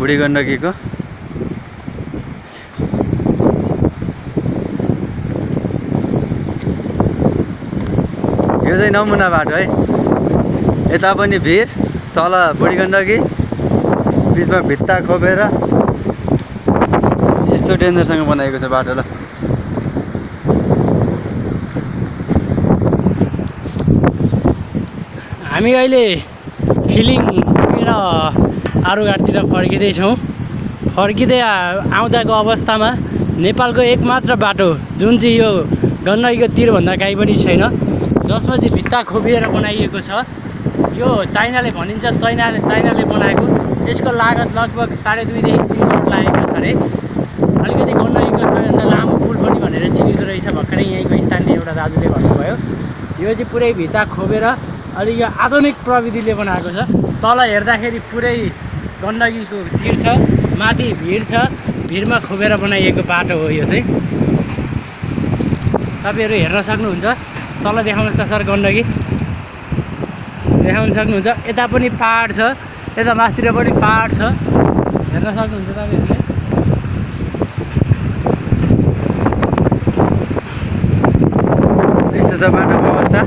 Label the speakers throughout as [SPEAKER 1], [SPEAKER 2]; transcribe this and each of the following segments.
[SPEAKER 1] बुढी गण्डकीको। यो चाहिँ नमुना बाटो है। यता पनि भिर, तल बुढी गण्डकी, बिचमा भित्ता खोपेर यस्तो डेन्जरसँग बनाएको छ बाटो ल।
[SPEAKER 2] हामी अहिले फिलिङ पुगेर आरुघाटतिर फर्किँदैछौँ। फर्किँदै आउँदाको अवस्थामा नेपालको एकमात्र बाटो जुन चाहिँ यो गण्डकीको तिरभन्दा काहीँ पनि छैन, जसमा चाहिँ भित्ता खोपिएर बनाइएको छ। यो चाइनाले भनिन्छ, चाइनाले बनाएको। यसको लागत लगभग 2.5 देखि 3 करोड लागेको छ अरे। अलिकति गण्डकीको सबैभन्दा लामो पुल पनि भनेर चिनिँदो रहेछ, भर्खरै यहीँको स्थानीय एउटा दाजुले भन्नुभयो। यो चाहिँ पुरै भित्ता खोपेर अलिक यो आधुनिक प्रविधिले बनाएको छ। तल हेर्दाखेरि पुरै गण्डकीको तीर छ, माथि भिर छ, भिरमा खोपेर बनाइएको बाटो हो यो चाहिँ। तपाईँहरू हेर्न सक्नुहुन्छ। तल देखाउनुहोस् त सर, गण्डकी देखाउन सक्नुहुन्छ। यता पनि पहाड छ, यता माथितिर पनि पहाड छ, हेर्न सक्नुहुन्छ तपाईँहरूले।
[SPEAKER 1] यस्तो छ बाटोको अवस्था।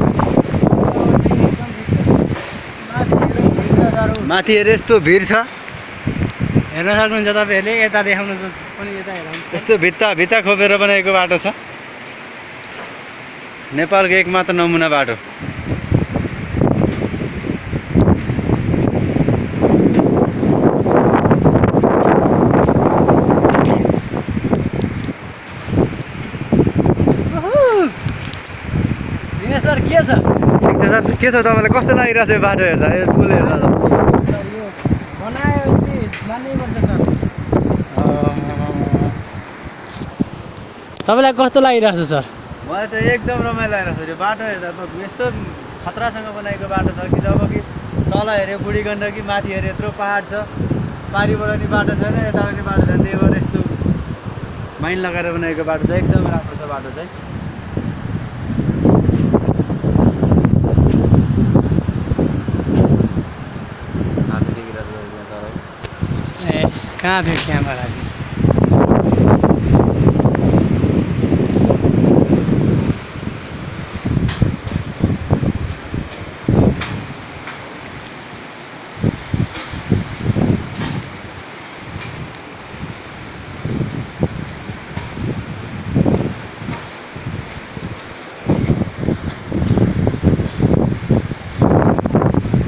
[SPEAKER 1] माथि हेर यस्तो भिर छ,
[SPEAKER 2] हेर्न सक्नुहुन्छ तपाईँहरूले। यता देखाउन पनि, यता हेर्नु।
[SPEAKER 1] यस्तो भित्ता खोपेर बनाएको बाटो छ। नेपालको एकमात्र नमुना बाटो।
[SPEAKER 2] सर के छ?
[SPEAKER 1] ठिक छ सर, के छ तपाईँलाई कस्तो लागिरहेको छ यो बाटो हेर्दा, यो पुल हेर्दा?
[SPEAKER 2] यो बनायो चाहिँ मान्नैपर्छ सर। तपाईँलाई कस्तो लागिरहेको छ सर?
[SPEAKER 1] मलाई त एकदम रमाइलो लागिरहेको छ यो बाटो हेर्दा। यस्तो खतरासँग बनाएको बाटो छ कि जब कि तल हेऱ्यो बुढी गण्डकी, माथि हेऱ्यो यत्रो पहाड छ, पारिबाट नि बाटो छैन, यताबाट नि बाटो छैन। त्यही भएर यस्तो माइन्ड लगाएर बनाएको बाटो छ। एकदम राम्रो छ बाटो चाहिँ।
[SPEAKER 2] कहाँ थियो क्यामेरा?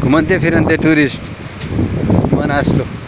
[SPEAKER 1] घुमन्ते फिरन्ते टुरिस्ट मनासलु।